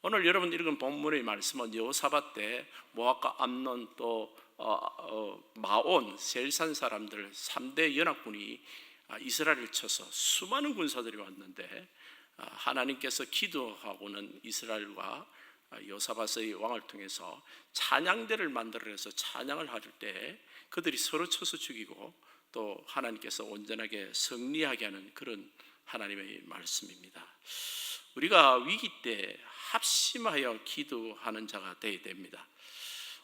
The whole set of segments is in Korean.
오늘 여러분 읽은 본문의 말씀은 여호사밧 때 모압과 암논 또 마온 셀산 사람들 3대 연합군이 이스라엘을 쳐서 수많은 군사들이 왔는데 하나님께서 기도하고는 이스라엘과 여호사밧의 왕을 통해서 찬양대를 만들어서 찬양을 할 때 그들이 서로 쳐서 죽이고 또 하나님께서 온전하게 승리하게 하는 그런 하나님의 말씀입니다. 우리가 위기 때 합심하여 기도하는 자가 되어야 됩니다.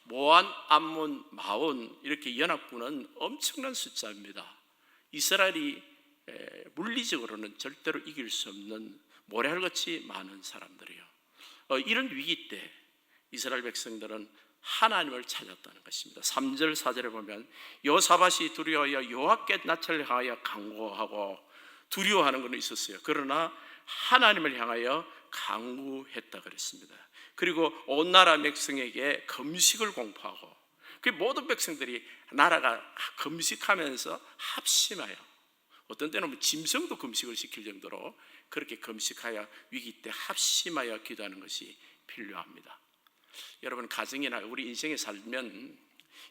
모압, 암몬, 마온 이렇게 연합군은 엄청난 숫자입니다. 이스라엘이 물리적으로는 절대로 이길 수 없는 모래알같이 많은 사람들이에요. 이런 위기 때 이스라엘 백성들은 하나님을 찾았다는 것입니다. 3절 4절에 보면 여호사밧이 두려워하여 여호와께 낯을 향하여 간구하고 두려워하는 것은 있었어요. 그러나 하나님을 향하여 간구했다 그랬습니다. 그리고 온 나라 백성에게 금식을 공포하고 그 모든 백성들이 나라가 금식하면서 합심하여 어떤 때는 짐승도 금식을 시킬 정도로 그렇게 금식하여 위기 때 합심하여 기도하는 것이 필요합니다. 여러분 가정이나 우리 인생에 살면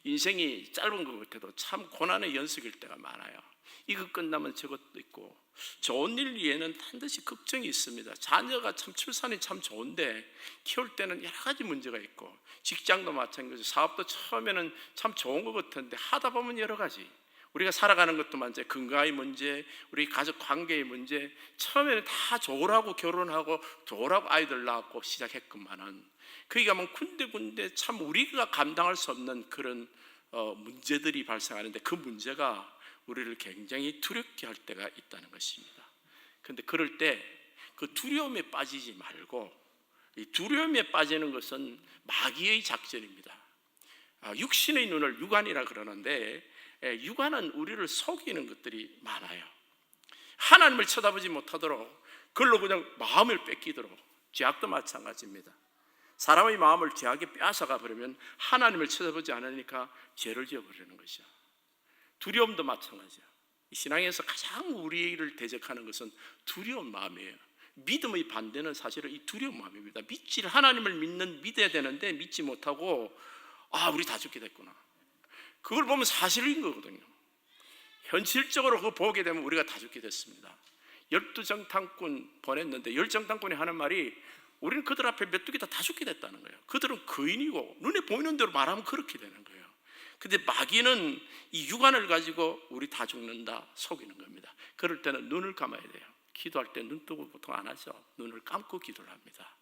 인생이 짧은 것 같아도 참 고난의 연속일 때가 많아요. 이거 끝나면 저것도 있고 좋은 일 위에는 반드시 걱정이 있습니다. 자녀가 참 출산이 참 좋은데 키울 때는 여러 가지 문제가 있고 직장도 마찬가지고 사업도 처음에는 참 좋은 것 같은데 하다 보면 여러 가지 우리가 살아가는 것도 문제, 건강의 문제, 우리 가족 관계의 문제 처음에는 다 좋으라고 결혼하고 좋으라고 아이들 낳고 시작했건만은 그게 가면 군데군데 참 우리가 감당할 수 없는 그런 문제들이 발생하는데 그 문제가 우리를 굉장히 두렵게 할 때가 있다는 것입니다. 그런데 그럴 때 그 두려움에 빠지지 말고 이 두려움에 빠지는 것은 마귀의 작전입니다. 육신의 눈을 육안이라 그러는데 육안은 우리를 속이는 것들이 많아요. 하나님을 쳐다보지 못하도록 그걸로 그냥 마음을 뺏기도록 죄악도 마찬가지입니다. 사람의 마음을 죄악에 빼앗아가 버리면 하나님을 쳐다보지 않으니까 죄를 지어버리는 것이죠. 두려움도 마찬가지예요. 신앙에서 가장 우리를 대적하는 것은 두려운 마음이에요. 믿음의 반대는 사실은 이 두려운 마음입니다. 하나님을 믿어야 되는데 믿지 못하고 우리 다 죽게 됐구나. 그걸 보면 사실인 거거든요. 현실적으로 그거 보게 되면 우리가 다 죽게 됐습니다. 12정탐꾼 보냈는데 10정탐꾼이 하는 말이 우리는 그들 앞에 메뚜기다 다 죽게 됐다는 거예요. 그들은 거인이고 눈에 보이는 대로 말하면 그렇게 되는 거예요. 근데 마귀는 이 육안을 가지고 우리 다 죽는다 속이는 겁니다. 그럴 때는 눈을 감아야 돼요. 기도할 때 눈 뜨고 보통 안 하죠. 눈을 감고 기도를 합니다.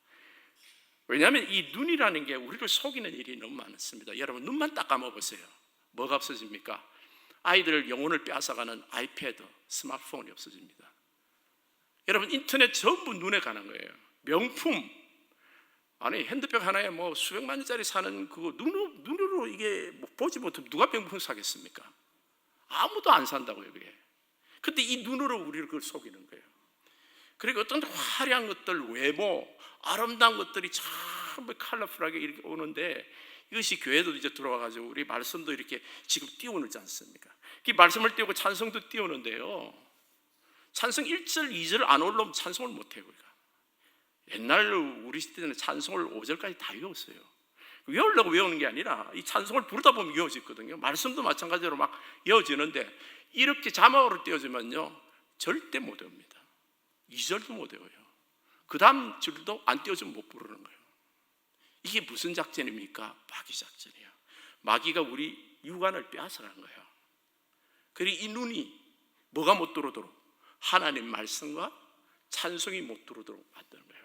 왜냐하면 이 눈이라는 게 우리를 속이는 일이 너무 많습니다. 여러분 눈만 딱 감아보세요. 뭐가 없어집니까? 아이들 영혼을 빼앗아가는 아이패드, 스마트폰이 없어집니다. 여러분 인터넷 전부 눈에 가는 거예요. 명품 아니 핸드백 하나에 뭐 수백만 원짜리 사는 그거 눈으로 이게 보지 못하면 누가 명품 사겠습니까? 아무도 안 산다고요 그게. 근데 이 눈으로 우리를 그걸 속이는 거예요. 그리고 어떤 화려한 것들 외모 아름다운 것들이 참 컬러풀하게 이렇게 오는데 이것이 교회도 이제 들어와가지고 우리 말씀도 이렇게 지금 띄워놓지 않습니까? 이 말씀을 띄우고 찬송도 띄우는데요 찬송 1절 2절 안 올라오면 찬송을 못해요 우리가. 옛날 우리 시대는 찬송을 5절까지 다 외웠어요. 외우려고 외우는 게 아니라 이 찬송을 부르다 보면 외워지거든요. 말씀도 마찬가지로 막 외워지는데 이렇게 자막으로 띄워지면요 절대 못 외웁니다. 2절도 못 외워요. 그 다음 줄도 안 띄워주면 못 부르는 거예요. 이게 무슨 작전입니까? 마귀 작전이에요. 마귀가 우리 육안을 빼앗아가는 거예요. 그리고 이 눈이 뭐가 못 들어오도록 하나님 말씀과 찬송이 못 들어오도록 만드는 거예요.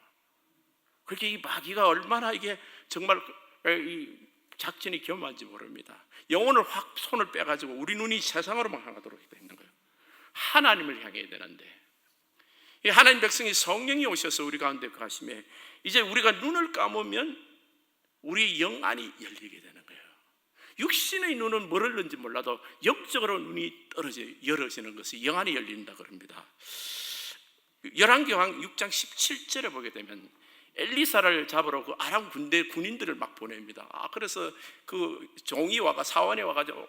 그렇게 이 마귀가 얼마나 이게 정말 이 작전이 겸한지 모릅니다. 영혼을 확 손을 빼가지고 우리 눈이 세상으로만 향하도록 되어 있는 거예요. 하나님을 향해야 되는데 이 하나님 백성이 성령이 오셔서 우리 가운데 가심에 이제 우리가 눈을 감으면 우리 영안이 열리게 되는 거예요. 육신의 눈은 뭘 열는지 몰라도 영적으로 눈이 열어지는 것이 영안이 열린다 그럽니다. 열왕기상 6장 17절에 보게 되면 엘리사를 잡으러 그 아람 군인들을 막 보냅니다. 그래서 그 종이 와가 사원에 와가지고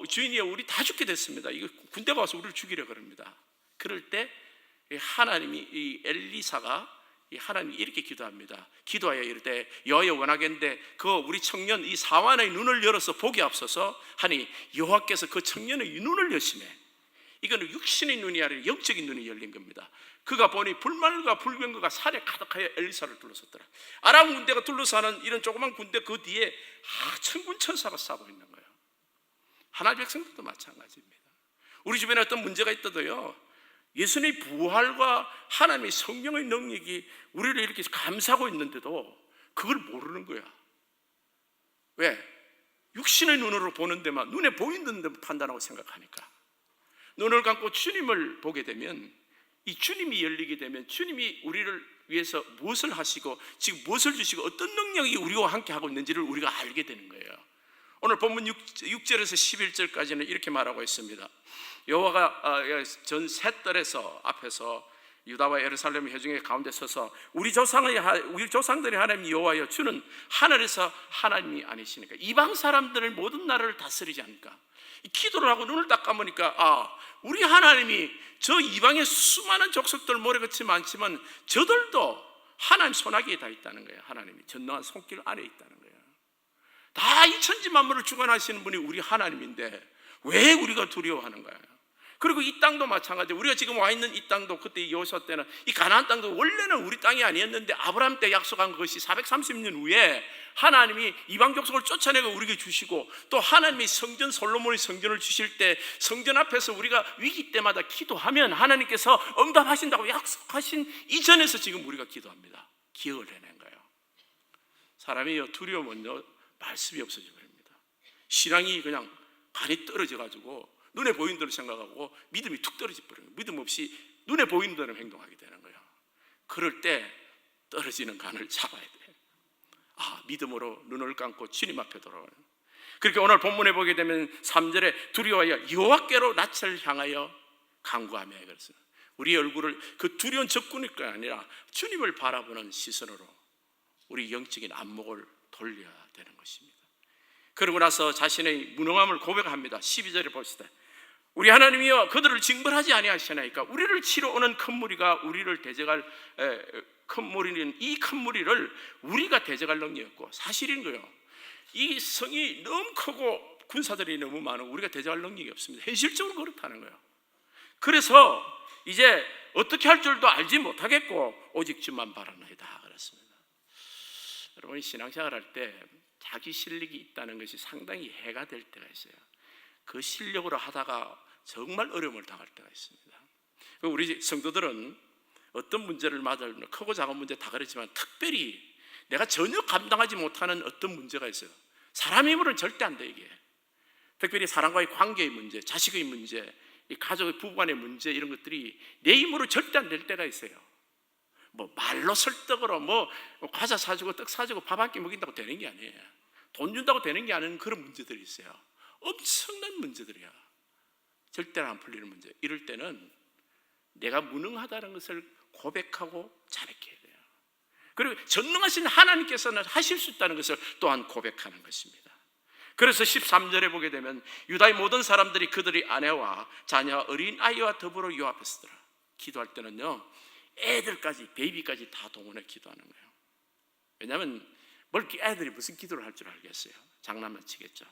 주인이여 우리 다 죽게 됐습니다. 이거 군대가 와서 우리를 죽이려 그럽니다. 그럴 때 하나님이 이 엘리사가 하나님이 이렇게 기도합니다. 기도하여 이르되 여호와여 원하겠는데 그 우리 청년 이 사환의 눈을 열어서 보게 앞서서 하니 여호와께서 그 청년의 눈을 여시매. 이거는 육신의 눈이 아니라 영적인 눈이 열린 겁니다. 그가 보니 불말과 불병거가 살에 가득하여 엘리사를 둘러섰더라. 아람 군대가 둘러싸는 이런 조그만 군대 그 뒤에 천군 천사가 싸고 있는 거예요. 하나님의 백성들도 마찬가지입니다. 우리 주변에 어떤 문제가 있어도요, 예수님의 부활과 하나님의 성령의 능력이 우리를 이렇게 감싸고 있는데도 그걸 모르는 거야. 왜? 육신의 눈으로 보는 데만, 눈에 보이는 데만 판단하고 생각하니까. 눈을 감고 주님을 보게 되면, 이 주님이 열리게 되면 주님이 우리를 위해서 무엇을 하시고 지금 무엇을 주시고 어떤 능력이 우리와 함께 하고 있는지를 우리가 알게 되는 거예요. 오늘 본문 6절에서 11절까지는 이렇게 말하고 있습니다. 여호와가 전 셋들에서 앞에서 유다와 예루살렘 회중의 가운데 서서 우리 조상들의 하나님 여호와여, 주는 하늘에서 하나님이 아니시니까 이방 사람들을 모든 나라를 다스리지 않을까. 기도를 하고 눈을 딱 감으니까 우리 하나님이 저 이방의 수많은 족속들 모래같이 많지만 저들도 하나님 손아귀에 다 있다는 거예요. 하나님이 전능한 손길 안에 있다는 거예요. 다 이 천지 만물을 주관하시는 분이 우리 하나님인데 왜 우리가 두려워하는 거예요? 그리고 이 땅도 마찬가지예요. 우리가 지금 와 있는 이 땅도 그때 여호수아 때는 이 가나안 땅도 원래는 우리 땅이 아니었는데 아브라함 때 약속한 것이 430년 후에 하나님이 이방 족속을 쫓아내고 우리에게 주시고, 또 하나님이 성전 솔로몬의 성전을 주실 때 성전 앞에서 우리가 위기 때마다 기도하면 하나님께서 응답하신다고 약속하신 이전에서 지금 우리가 기도합니다. 기억을 해낸 거예요. 사람이 두려우면요 말씀이 없어져 버립니다. 신앙이 그냥 간이 떨어져 가지고 눈에 보이는 대로 생각하고 믿음이 툭 떨어져 버려요. 믿음 없이 눈에 보이는 대로 행동하게 되는 거예요. 그럴 때 떨어지는 간을 잡아야 돼요. 믿음으로 눈을 감고 주님 앞에 돌아오는. 그렇게 오늘 본문에 보게 되면 3절에 두려워하여 여호와께로 낯을 향하여 간구하며, 그래서 우리 얼굴을 그 두려운 적군일 게 아니라 주님을 바라보는 시선으로 우리 영적인 안목을 돌려야 되는 것입니다. 그러고 나서 자신의 무능함을 고백합니다. 12절에 봅시다. 우리 하나님이여 그들을 징벌하지 아니하시나이까. 우리를 치러 오는 큰 무리가 우리를 대적할 큰 무리는 이 큰 무리를 우리가 대적할 능력이 없고, 사실인 거예요. 이 성이 너무 크고 군사들이 너무 많아 우리가 대적할 능력이 없습니다. 현실적으로 그렇다는 거예요. 그래서 이제 어떻게 할 줄도 알지 못하겠고 오직 주만 바라나이다 그랬습니다. 여러분이 신앙생활 할 때 자기 실력이 있다는 것이 상당히 해가 될 때가 있어요. 그 실력으로 하다가 정말 어려움을 당할 때가 있습니다. 우리 성도들은 어떤 문제를 맞을, 크고 작은 문제 다 그렇지만 특별히 내가 전혀 감당하지 못하는 어떤 문제가 있어요. 사람의 힘으로는 절대 안 돼. 이게 특별히 사람과의 관계의 문제, 자식의 문제, 이 가족의 부부간의 문제, 이런 것들이 내 힘으로 절대 안 될 때가 있어요. 뭐 말로 설득으로 뭐 과자 사주고 떡 사주고 밥 한 끼 먹인다고 되는 게 아니에요. 돈 준다고 되는 게 아닌 그런 문제들이 있어요. 엄청난 문제들이야. 절대로 안 풀리는 문제. 이럴 때는 내가 무능하다는 것을 고백하고 자백해야 돼요. 그리고 전능하신 하나님께서는 하실 수 있다는 것을 또한 고백하는 것입니다. 그래서 13절에 보게 되면 유다의 모든 사람들이 그들의 아내와 자녀 어린 아이와 더불어 요 앞에 서더라. 기도할 때는요 애들까지, 베이비까지 다 동원해 기도하는 거예요. 왜냐하면 애들이 무슨 기도를 할 줄 알겠어요. 장난만 치겠죠.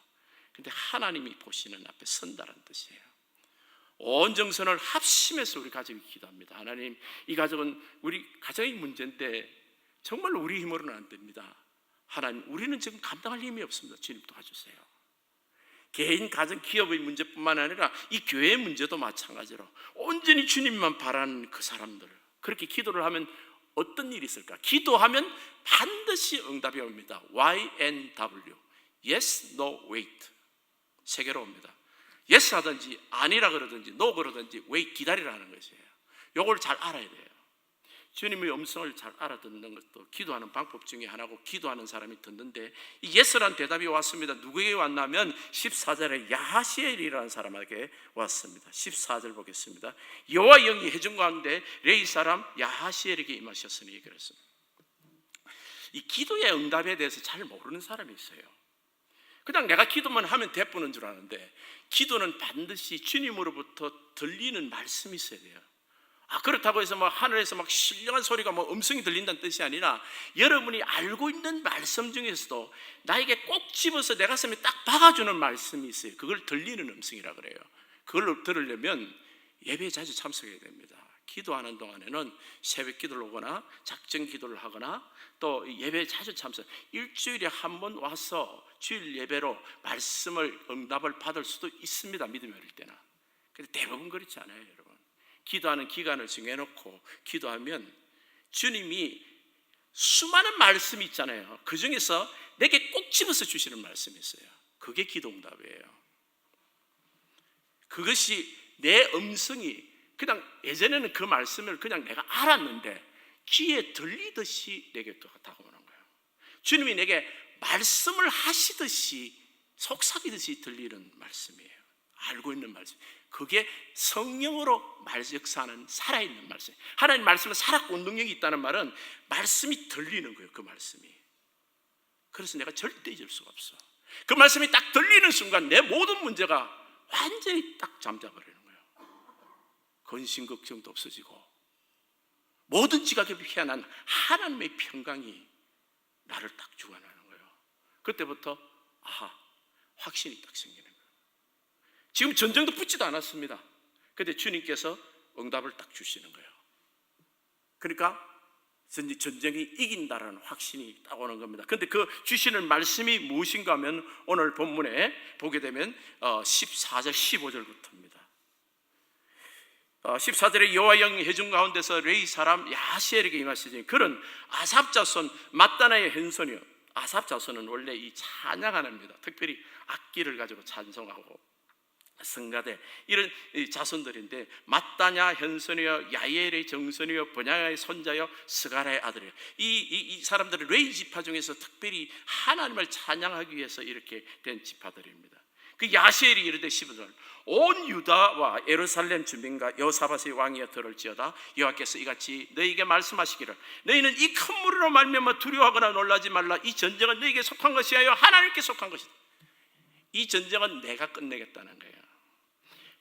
근데 하나님이 보시는 앞에 선다는 뜻이에요. 온 정선을 합심해서 우리 가족이 기도합니다. 하나님, 이 가족은 우리 가정의 문제인데 정말 우리 힘으로는 안 됩니다. 하나님, 우리는 지금 감당할 힘이 없습니다. 주님 도와주세요. 개인, 가정, 기업의 문제뿐만 아니라 이 교회의 문제도 마찬가지로 온전히 주님만 바라는 그 사람들, 그렇게 기도를 하면 어떤 일이 있을까? 기도하면 반드시 응답이 옵니다. YNW, Yes, No, Wait. 세 개로 옵니다. Yes 하든지 아니라 그러든지 No 그러든지 Wait, 기다리라는 것이에요. 이걸 잘 알아야 돼요. 주님의 음성을 잘 알아듣는 것도 기도하는 방법 중에 하나고, 기도하는 사람이 듣는데 이 Yes라는 대답이 왔습니다. 누구에게 왔냐면 14절에 야하시엘이라는 사람에게 왔습니다. 14절 보겠습니다. 여호와 영이 회중 가운데 레위 사람 야하시엘에게 임하셨으니 그랬습니다. 이 기도의 응답에 대해서 잘 모르는 사람이 있어요. 그냥 내가 기도만 하면 대부는 줄 아는데 기도는 반드시 주님으로부터 들리는 말씀이 있어야 돼요. 그렇다고 해서 뭐 하늘에서 막 신령한 소리가 뭐 음성이 들린다는 뜻이 아니라 여러분이 알고 있는 말씀 중에서도 나에게 꼭 집어서 내 가슴에 딱 박아주는 말씀이 있어요. 그걸 들리는 음성이라 그래요. 그걸 들으려면 예배에 자주 참석해야 됩니다. 기도하는 동안에는 새벽 기도를 오거나 작정 기도를 하거나 또 예배에 자주 참석, 일주일에 한 번 와서 주일 예배로 말씀을 응답을 받을 수도 있습니다. 믿음이 어릴 때나. 근데 대부분 그렇지 않아요, 여러분. 기도하는 기간을 정해놓고 기도하면 주님이 수많은 말씀이 있잖아요. 그 중에서 내게 꼭 집어서 주시는 말씀이 있어요. 그게 기도 응답이에요. 그것이 내 음성이 그냥 예전에는 그 말씀을 그냥 내가 알았는데 귀에 들리듯이 내게 다가오는 거예요. 주님이 내게 말씀을 하시듯이 속삭이듯이 들리는 말씀이에요. 알고 있는 말씀. 그게 성령으로 역사하는 살아있는 말씀. 하나님 말씀은 살았고 능력이 있다는 말은 말씀이 들리는 거예요. 그 말씀이. 그래서 내가 절대 잊을 수가 없어. 그 말씀이 딱 들리는 순간 내 모든 문제가 완전히 딱 잠자버리는 거예요. 근심 걱정도 없어지고 모든 지각에 피어난 하나님의 평강이 나를 딱 주관하는 거예요. 그때부터 확신이 딱 생기는 거예요. 지금 전쟁도 붙지도 않았습니다. 그런데 주님께서 응답을 딱 주시는 거예요. 그러니까 전쟁이 이긴다라는 확신이 딱 오는 겁니다. 그런데 그 주시는 말씀이 무엇인가 하면 오늘 본문에 보게 되면 14절 15절부터입니다. 14절에 여호와 영이 회중 가운데서 레위 사람 야시엘에게 임하시니 그는 아삽 자손 맏다나의 현손이요. 아삽 자손은 원래 이 찬양하는입니다. 특별히 악기를 가지고 찬송하고 성가대 이런 자손들인데 맏다냐 현손이요, 야엘의 정손이요, 번야의 손자요, 스가라의 아들이요. 이 사람들은 레위 지파 중에서 특별히 하나님을 찬양하기 위해서 이렇게 된 지파들입니다. 그 야시엘이 이르되 15절 온 유다와 예루살렘 주민과 여호사밧의 왕이여 들을지어다. 여호와께서 이같이 너희에게 말씀하시기를 너희는 이 큰 무리로 말미암아 두려워하거나 놀라지 말라. 이 전쟁은 너희에게 속한 것이 아니요 하나님께 속한 것이다. 이 전쟁은 내가 끝내겠다는 거예요.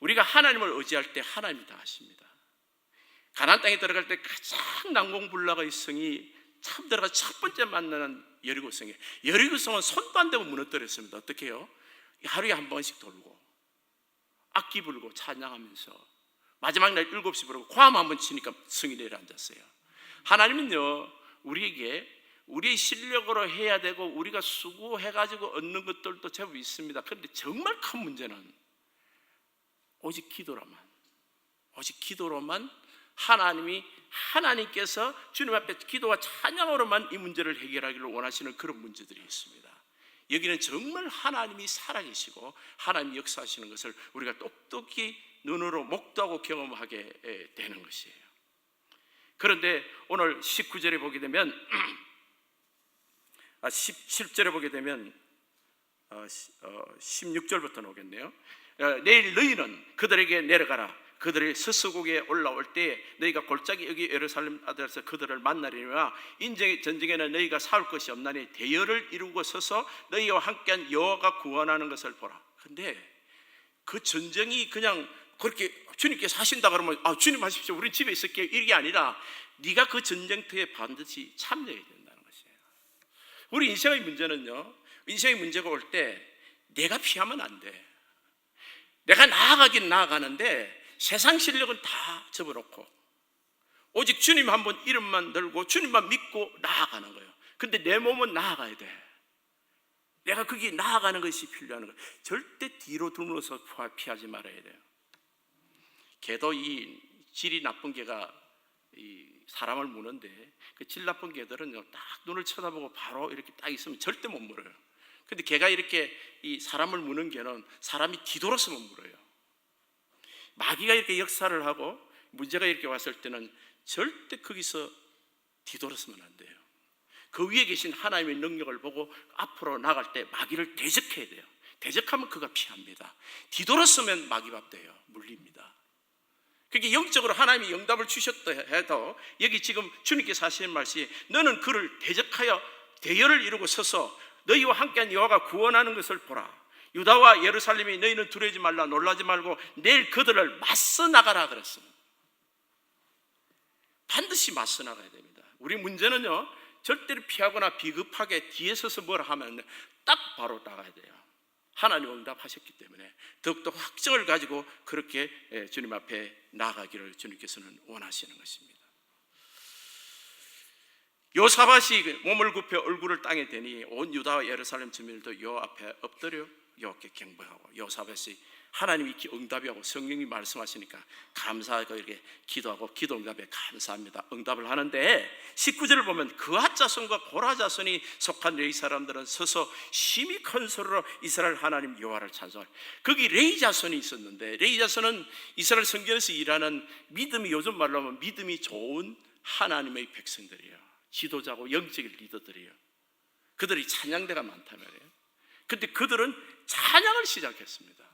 우리가 하나님을 의지할 때 하나님이 다 하십니다. 가나안 땅에 들어갈 때 가장 난공불락의 성이 처음 들어가 첫 번째 만나는 여리고성이에요. 여리고성은 손도 안 대고 무너뜨렸습니다. 어떻게 해요? 하루에 한 번씩 돌고 악기 불고 찬양하면서 마지막 날 7시 부르고 고함 한 번 치니까 성이 내려앉았어요. 하나님은요 우리에게 우리의 실력으로 해야 되고 우리가 수고해가지고 얻는 것들도 제법 있습니다. 그런데 정말 큰 문제는 오직 기도로만 하나님께서 주님 앞에 기도와 찬양으로만 이 문제를 해결하기를 원하시는 그런 문제들이 있습니다. 여기는 정말 하나님이 살아계시고 하나님이 역사하시는 것을 우리가 똑똑히 눈으로 목도하고 경험하게 되는 것이에요. 그런데 오늘 19절에 보게 되면 10절에 보게 되면 16절부터 오겠네요. 내일 너희는 그들에게 내려가라. 그들이 스스곡에 올라올 때 너희가 골짜기 여기 예루살렘 아들에서 그들을 만나리라. 인쟁의 전쟁에는 너희가 싸울 것이 없나니 대열을 이루고 서서 너희와 함께한 여호와가 구원하는 것을 보라. 근데 그 전쟁이 그냥 그렇게 주님께서 하신다 그러면 주님 하십시오 우린 집에 있을게요 이게 아니라 네가 그 전쟁터에 반드시 참여해야 된다는 것이에요. 우리 인생의 문제는요, 인생의 문제가 올 때 내가 피하면 안 돼. 내가 나아가긴 나아가는데 세상 실력은 다 접어놓고 오직 주님 한번 이름만 들고 주님만 믿고 나아가는 거예요. 근데 내 몸은 나아가야 돼. 내가 거기 나아가는 것이 필요한 거예요. 절대 뒤로 둘러서 피하지 말아야 돼요. 개도 이 질이 나쁜 개가 이 사람을 무는데 그 질 나쁜 개들은 딱 눈을 쳐다보고 바로 이렇게 딱 있으면 절대 못 물어요. 근데 개가 이렇게 이 사람을 무는 개는 사람이 뒤돌아서면 물어요. 마귀가 이렇게 역사를 하고 문제가 이렇게 왔을 때는 절대 거기서 뒤돌아서면 안 돼요. 그 위에 계신 하나님의 능력을 보고 앞으로 나갈 때 마귀를 대적해야 돼요. 대적하면 그가 피합니다. 뒤돌아서면 마귀밥 돼요. 물립니다. 그게 영적으로 하나님이 응답을 주셨다 해도 여기 지금 주님께서 하시는 말씀이 너는 그를 대적하여 대열을 이루고 서서 너희와 함께한 여호와가 구원하는 것을 보라. 유다와 예루살렘이 너희는 두려워하지 말라 놀라지 말고 내일 그들을 맞서 나가라 그랬습니다. 반드시 맞서 나가야 됩니다. 우리 문제는요, 절대로 피하거나 비급하게 뒤에 서서 뭐라 하면 딱 바로 나가야 돼요. 하나님 응답하셨기 때문에 더욱더 확정을 가지고 그렇게 주님 앞에 나가기를 주님께서는 원하시는 것입니다. 요사밧이 몸을 굽혀 얼굴을 땅에 대니 온 유다와 예루살렘 주민들도 요 앞에 엎드려 여호와께 경배하고, 요사밧이 하나님이 응답이 하고 성령이 말씀하시니까 감사하고 이렇게 기도하고 기도 응답에 감사합니다 응답을 하는데, 19절을 보면 그앗 자손과 고라 자손이 속한 레위 사람들은 서서 심히 큰 소리로 이스라엘 하나님 여호와를 찬송할. 거기 레위 자손이 있었는데, 레위 자손은 이스라엘 성전에서 일하는 믿음이, 요즘 말로 하면 믿음이 좋은 하나님의 백성들이에요. 지도자고 영적인 리더들이에요. 그들이 찬양대가 많단 말이에요. 근데 그들은 찬양을 시작했습니다.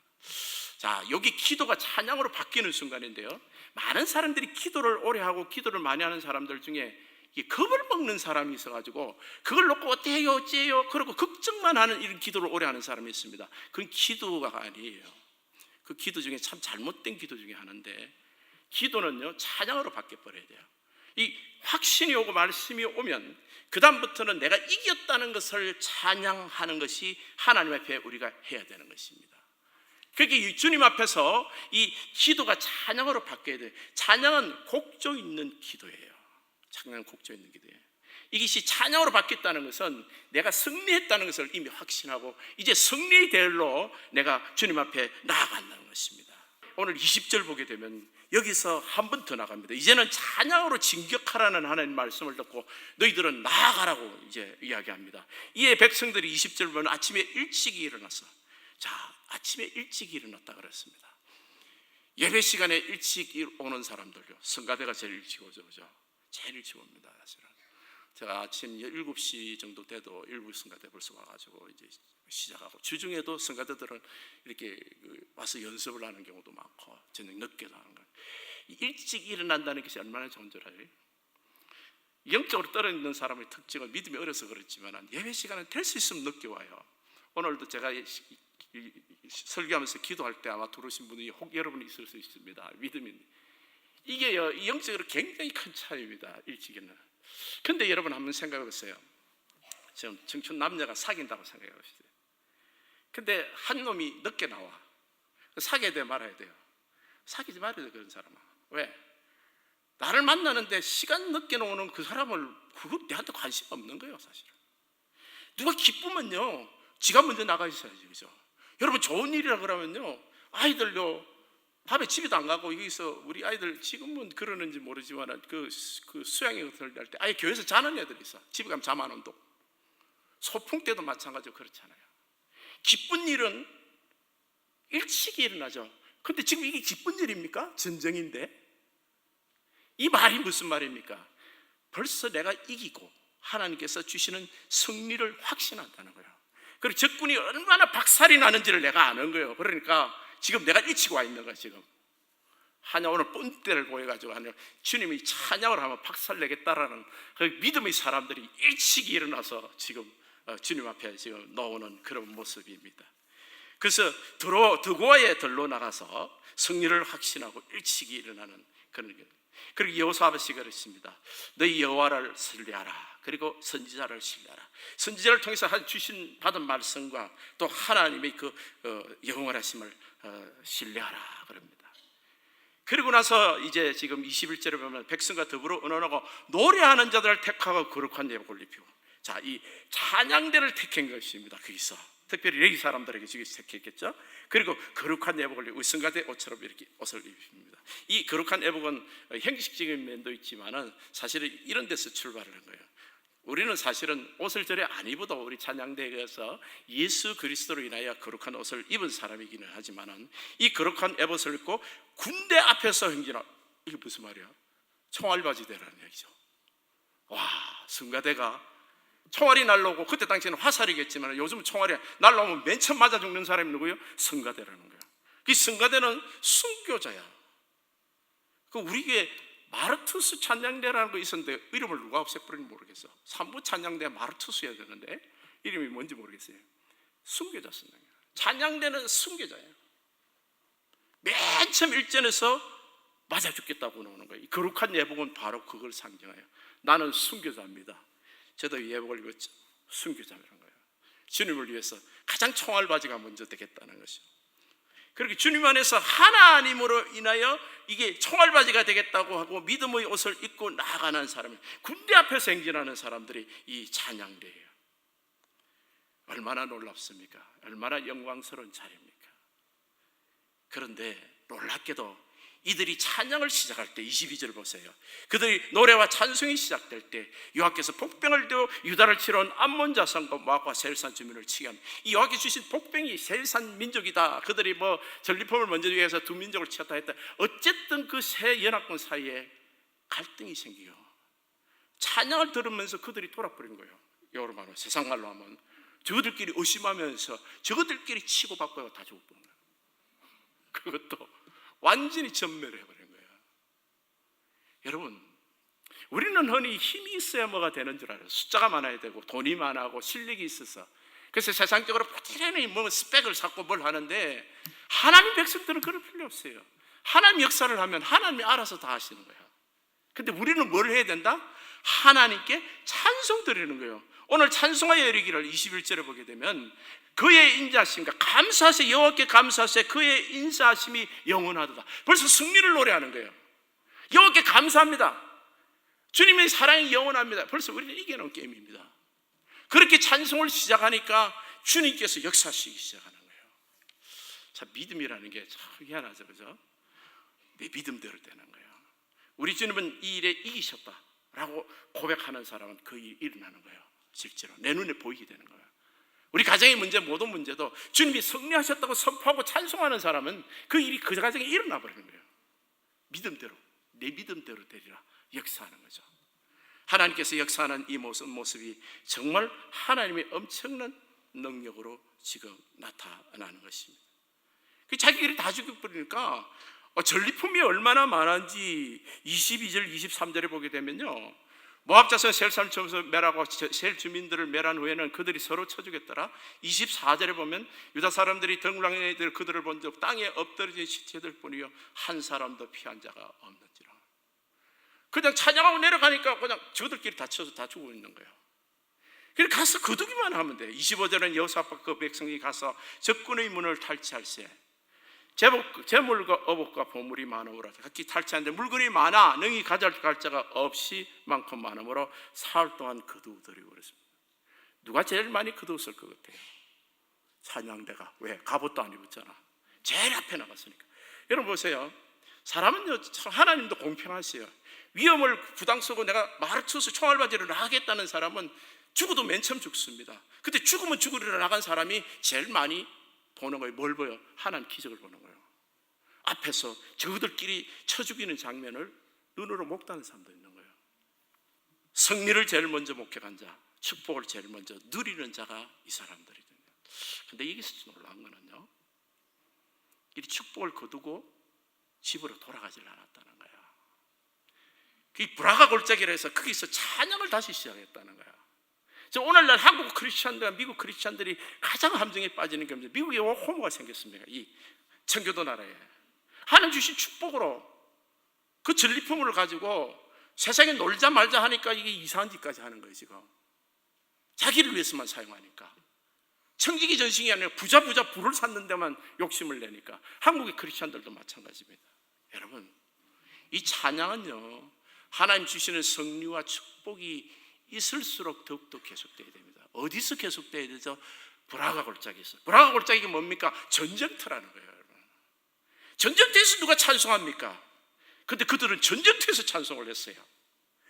자, 여기 기도가 찬양으로 바뀌는 순간인데요, 많은 사람들이 기도를 오래 하고 기도를 많이 하는 사람들 중에 겁을 먹는 사람이 있어가지고 그걸 놓고 어때요 어째요 그러고 걱정만 하는 이런 기도를 오래 하는 사람이 있습니다. 그건 기도가 아니에요. 그 기도 중에 참 잘못된 기도 중에 하나인데, 기도는요 찬양으로 바뀌어버려야 돼요. 이 확신이 오고 말씀이 오면 그 다음부터는 내가 이겼다는 것을 찬양하는 것이 하나님 앞에 우리가 해야 되는 것입니다. 그렇게 주님 앞에서 이 기도가 찬양으로 바뀌어야 돼요. 찬양은 곡조 있는 기도예요. 찬양은 곡조 있는 기도예요. 이것이 찬양으로 바뀌었다는 것은 내가 승리했다는 것을 이미 확신하고 이제 승리의 대열로 내가 주님 앞에 나아간다는 것입니다. 오늘 20절 보게 되면 여기서 한 번 더 나갑니다. 이제는 찬양으로 진격하라는 하나님 말씀을 듣고 너희들은 나아가라고 이제 이야기합니다. 이에 백성들이 20절 보면 아침에 일찍 일어나서, 자, 아침에 일찍 일어났다 그랬습니다. 예배 시간에 일찍 오는 사람들요, 성가대가 제일 일찍 오죠, 그죠? 제일 일찍 옵니다. 사실은 제가 아침 7시 정도 돼도 일부 성가대 벌써 와가지고 이제 시작하고, 주중에도 성가대들은 이렇게 와서 연습을 하는 경우도 많고 저녁 늦게 하는 거예요. 일찍 일어난다는 것이 얼마나 좋은 줄 알아요? 영적으로 떨어지는 사람의 특징은 믿음이 어려서 그렇지만 예배 시간은 될 수 있으면 늦게 와요. 오늘도 제가 설교하면서 기도할 때 아마 들어오신 분이 혹 여러분이 있을 수 있습니다. 믿음이 이게 영적으로 굉장히 큰 차이입니다. 일찍에는. 근데 여러분 한번 생각해 보세요. 지금 청춘 남녀가 사귄다고 생각해 보시죠. 근데 한 놈이 늦게 나와. 사귀어야 돼 말아야 돼요? 사귀지 말아야 돼. 그런 사람은. 왜? 나를 만나는데 시간 늦게 오는 그 사람을, 그거 내한테 관심 없는 거예요 사실은. 누가 기쁘면요 지가 먼저 나가 있어야지, 그죠? 여러분 좋은 일이라 그러면요, 아이들요 밤에 집에도 안 가고, 여기서 우리 아이들 지금은 그러는지 모르지만 그 수양회 할 때 아예 교회에서 자는 애들이 있어. 집에 가면 잠 안 온다고. 소풍 때도 마찬가지로 그렇잖아요. 기쁜 일은 일찍 일어나죠. 근데 지금 이게 기쁜 일입니까? 전쟁인데. 이 말이 무슨 말입니까? 벌써 내가 이기고 하나님께서 주시는 승리를 확신한다는 거예요. 그리고 적군이 얼마나 박살이 나는지를 내가 아는 거예요. 그러니까 지금 내가 일찍 와 있는 거야. 지금 하냐 오늘 뻔때를 보여가지고 하냐 주님이 찬양을 하면 박살내겠다라는 그 믿음의 사람들이 일찍 일어나서 지금 주님 앞에 지금 나오는 그런 모습입니다. 그래서 드고아에 들로 나가서 승리를 확신하고 일찍 일어나는 그런 게. 그리고 여호사밧이 그랬습니다. 너희 여호와를 신뢰하라. 그리고 선지자를 신뢰하라. 선지자를 통해서 받은 말씀과 또 하나님의 그 영원하심을 신뢰하라 그럽니다. 그리고 나서 이제 지금 21절에 보면 백성과 더불어 의논하고 노래하는 자들을 택하고 거룩한 예복을 입히고, 자, 이 찬양대를 택한 것입니다. 거기서 특별히 레위 사람들에게 택했겠죠. 그리고 거룩한 예복을 입고 성가대 옷처럼 이렇게 옷을 입힙니다. 이 거룩한 예복은 형식적인 면도 있지만은 사실은 이런 데서 출발을 한 거예요. 우리는 사실은 옷을 저래 안 입어도 우리 찬양대에서 예수 그리스도로 인하여 거룩한 옷을 입은 사람이기는 하지만은 이 거룩한 에봇을 입고 군대 앞에서 행진하, 이게 무슨 말이야? 총알바지 대라는 얘기죠. 와, 성가대가 총알이 날라오고, 그때 당시에는 화살이겠지만 요즘은 총알이 날라오면 맨 처음 맞아 죽는 사람이 누구예요? 성가대라는 거예요. 이 성가대는 순교자야. 그 우리에게 마르투스 찬양대라는 거 있었는데 이름을 누가 없애버린지 모르겠어. 삼부 찬양대 마르투스여야 되는데 이름이 뭔지 모르겠어요. 순교자 성가대. 찬양대는 순교자예요. 맨 처음 일전에서 맞아 죽겠다고 나오는 거예요. 이 거룩한 예복은 바로 그걸 상징해요. 나는 순교자입니다. 저도 예복을 입었죠. 순교자라는 거예요. 주님을 위해서 가장 총알바지가 먼저 되겠다는 것이죠. 그렇게 주님 안에서 하나님으로 인하여 이게 총알바지가 되겠다고 하고 믿음의 옷을 입고 나아가는 사람이, 군대 앞에서 행진하는 사람들이 이 찬양대예요. 얼마나 놀랍습니까? 얼마나 영광스러운 자리입니까? 그런데 놀랍게도 이들이 찬양을 시작할 때 22절 보세요. 그들이 노래와 찬송이 시작될 때 여호와께서 복병을 들어 유다를 치러 온 암몬 자손과 모압과 세일산 주민을 치게 합니다. 이 여호와께 주신 복병이 세일산 민족이다. 그들이 뭐 전리품을 먼저 위해서 두 민족을 치었다 했다. 어쨌든 그 세 연합군 사이에 갈등이 생기요. 찬양을 들으면서 그들이 돌아버린 거예요. 여러분 말로 세상 말로 하면 저들끼리 의심하면서 저들끼리 치고받고 다 죽어버린 거예요. 그것도 완전히 전멸을 해버린 거예요. 여러분, 우리는 흔히 힘이 있어야 뭐가 되는 줄 알아요. 숫자가 많아야 되고 돈이 많아고 실력이 있어서. 그래서 세상적으로 부지런히 뭐 스펙을 쌓고 뭘 하는데, 하나님 백성들은 그럴 필요 없어요. 하나님 역사를 하면 하나님이 알아서 다 하시는 거예요. 근데 우리는 뭘 해야 된다? 하나님께 찬송 드리는 거예요. 오늘 찬송하여 이르기를 21절에 보게 되면 그의 인자하심과 감사하세, 여호와께 감사하세, 그의 인자하심이 영원하도다. 벌써 승리를 노래하는 거예요. 여호와께 감사합니다. 주님의 사랑이 영원합니다. 벌써 우리는 이겨놓은 게임입니다. 그렇게 찬송을 시작하니까 주님께서 역사하시기 시작하는 거예요. 자, 믿음이라는 게 참 희한하죠, 그죠? 내 믿음대로 되는 거예요. 우리 주님은 이 일에 이기셨다라고 고백하는 사람은 그 일이 일어나는 거예요. 실제로 내 눈에 보이게 되는 거예요. 우리 가정의 문제, 모든 문제도 주님이 승리하셨다고 선포하고 찬송하는 사람은 그 일이 그 가정에 일어나 버리는 거예요. 믿음대로, 내 믿음대로 되리라 역사하는 거죠. 하나님께서 역사하는 이 모습이 정말 하나님의 엄청난 능력으로 지금 나타나는 것입니다. 자기들이 다 죽여버리니까 전리품이 얼마나 많은지 22절, 23절에 보게 되면요, 모압 자손 셀 사람 점수 멸하고 셀 주민들을 멸한 후에는 그들이 서로 쳐 죽였더라. 24절에 보면 유다 사람들이 덩랑에 그들을 본 적 땅에 엎드러진 시체들 뿐이요 한 사람도 피한 자가 없는지라. 그냥 찬양하고 내려가니까 그냥 저들끼리 다쳐서 다 죽고 있는 거예요. 그래서 가서 거두기만 하면 돼요. 25절은 여호사밧 그 백성이 가서 적군의 문을 탈취할세. 재물과 어복과 보물이 많으므로 각기 탈취하는데 물건이 많아 능히 가져갈 자가 없이 많고 많으므로 사흘 동안 거두어들이고 그랬습니다. 누가 제일 많이 거두었을 것 같아요? 찬양대가. 왜? 갑옷도 안 입었잖아. 제일 앞에 나갔으니까. 여러분 보세요. 사람은요, 하나님도 공평하세요. 위험을 부담쓰고 내가 말을 쳐서 총알바지를 나가겠다는 사람은 죽어도 맨 처음 죽습니다. 근데 죽으면 죽으리라 나간 사람이 제일 많이 보는 거예요. 뭘 보여? 하나님 기적을 보는 거예요. 앞에서 저들끼리 쳐 죽이는 장면을 눈으로 목도하는 사람도 있는 거예요. 승리를 제일 먼저 목격한 자, 축복을 제일 먼저 누리는 자가 이 사람들이거든요. 근데 여기서 놀라운 거는요, 이 축복을 거두고 집으로 돌아가질 않았다는 거예요. 그 브라가 골짜기라 해서 거기서 찬양을 다시 시작했다는 거예요. 오늘날 한국 크리스찬들과 미국 크리스찬들이 가장 함정에 빠지는 게 미국에 호모가 생겼습니다. 이 청교도 나라에 하나님 주신 축복으로 그 전리품을 가지고 세상에 놀자 말자 하니까 이게 이상한 짓까지 하는 거예요. 지금 자기를 위해서만 사용하니까 청지기 전승이 아니라 부자 부를 샀는 데만 욕심을 내니까 한국의 크리스찬들도 마찬가지입니다. 여러분, 이 찬양은요, 하나님 주시는 성리와 축복이 있을수록 더욱더 계속돼야 됩니다. 어디서 계속돼야 되죠? 브라가 골짜기에서. 브라가 골짜기가 뭡니까? 전쟁터라는 거예요, 여러분. 전쟁터에서 누가 찬송합니까? 근데 그들은 전쟁터에서 찬송을 했어요.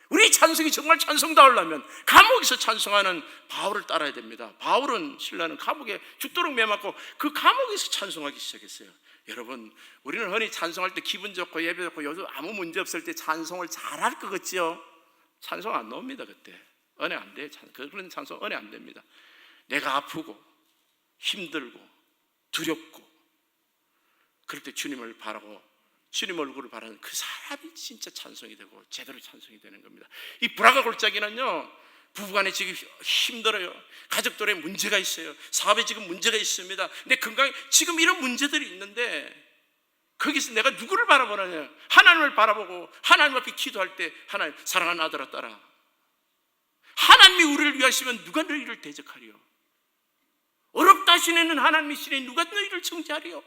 우리 찬송이 정말 찬송다우려면 감옥에서 찬송하는 바울을 따라야 됩니다. 바울은 신라는 감옥에 죽도록 매맞고 그 감옥에서 찬송하기 시작했어요. 여러분, 우리는 흔히 찬송할 때 기분 좋고 예배 좋고 요즘 아무 문제 없을 때 찬송을 잘할 것 같지요? 찬송 안 나옵니다. 그때 은혜 안 돼요. 그런 찬송 은혜 안 됩니다. 내가 아프고 힘들고 두렵고 그럴 때 주님을 바라고 주님 얼굴을 바라는 그 사람이 진짜 찬송이 되고 제대로 찬송이 되는 겁니다. 이 브라가 골짜기는요, 부부간에 지금 힘들어요. 가족들의 문제가 있어요. 사업에 지금 문제가 있습니다. 근데 건강에 지금 이런 문제들이 있는데 거기서 내가 누구를 바라보느냐? 하나님을 바라보고 하나님 앞에 기도할 때 하나님 사랑하는 아들아 딸아, 하나님이 우리를 위하시면 누가 너희를 대적하리요? 어렵다 하시는 하나님이시니 누가 너희를 정죄하리요?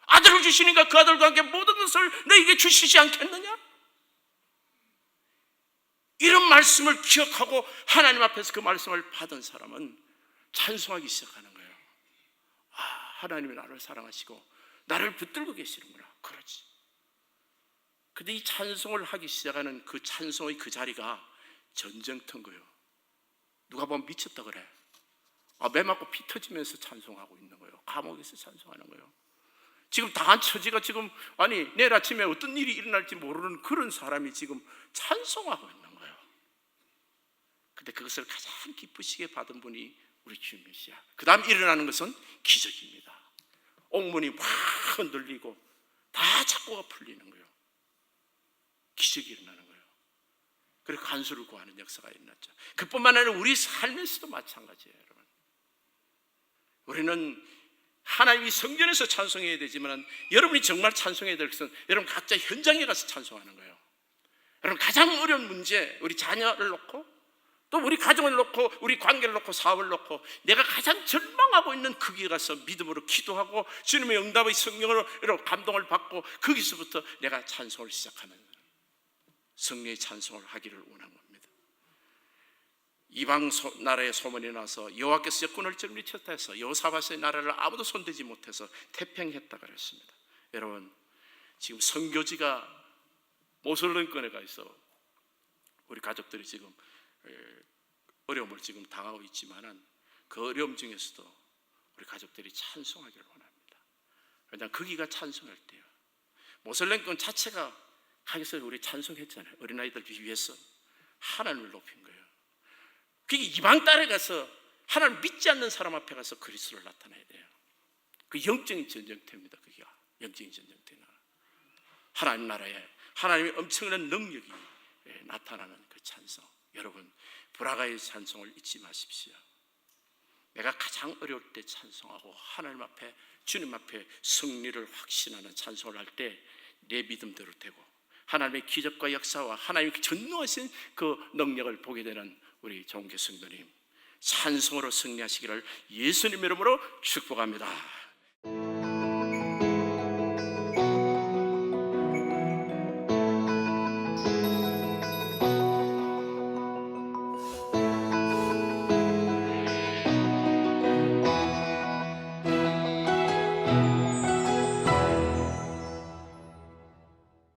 아들을 주시니까 그 아들과 함께 모든 것을 너희에게 주시지 않겠느냐? 이런 말씀을 기억하고 하나님 앞에서 그 말씀을 받은 사람은 찬송하기 시작하는 거예요. 아, 하나님이 나를 사랑하시고 나를 붙들고 계시는구나. 그렇지. 근데 이 찬송을 하기 시작하는 그 찬송의 그 자리가 전쟁터인 거예요. 누가 보면 미쳤다 그래. 매 맞고 피 터지면서 찬송하고 있는 거예요. 감옥에서 찬송하는 거예요. 지금 당한 처지가 지금 내일 아침에 어떤 일이 일어날지 모르는 그런 사람이 지금 찬송하고 있는 거예요. 근데 그것을 가장 기쁘시게 받은 분이 우리 주님이시야. 그 다음 일어나는 것은 기적입니다. 옥문이 확 흔들리고 다 착고가 풀리는 거예요. 기적이 일어나는 거예요. 그리고 간수를 구하는 역사가 일어났죠. 그뿐만 아니라 우리 삶에서도 마찬가지예요. 여러분, 우리는 하나님이 성전에서 찬송해야 되지만 여러분이 정말 찬송해야 될 것은 여러분 각자 현장에 가서 찬송하는 거예요. 여러분 가장 어려운 문제, 우리 자녀를 놓고 또 우리 가정을 놓고 우리 관계를 놓고 사업을 놓고 내가 가장 절망하고 있는 거기에 가서 믿음으로 기도하고 주님의 응답의 성령으로 감동을 받고 거기서부터 내가 찬송을 시작하는 성령의 찬송을 하기를 원한 겁니다. 이방 나라의 소문이 나서 여호와께서 역군을 정리쳤다 해서 여호사밧의 나라를 아무도 손대지 못해서 태평했다 그랬습니다. 여러분, 지금 선교지가 모슬렘권에 가 있어 우리 가족들이 지금 어려움을 지금 당하고 있지만은 그 어려움 중에서도 우리 가족들이 찬송하기를 원합니다. 왜냐하면 거기가 찬송할 때요. 모슬렘권 자체가 거기서 우리 찬송했잖아요. 어린아이들 위해서 하나님을 높인 거예요. 그게 이방 땅에 가서 하나님 믿지 않는 사람 앞에 가서 그리스도를 나타내야 돼요. 그 영적인 전쟁터입니다. 그게 영적인 전쟁터나 하나님 나라에 하나님의 엄청난 능력이 나타나는 그 찬송. 여러분, 브라가의 찬송을 잊지 마십시오. 내가 가장 어려울 때 찬송하고 하나님 앞에 주님 앞에 승리를 확신하는 찬송을 할 때 내 믿음대로 되고 하나님의 기적과 역사와 하나님의 전능하신 그 능력을 보게 되는 우리 종교 성도님, 찬송으로 승리하시기를 예수님 이름으로 축복합니다.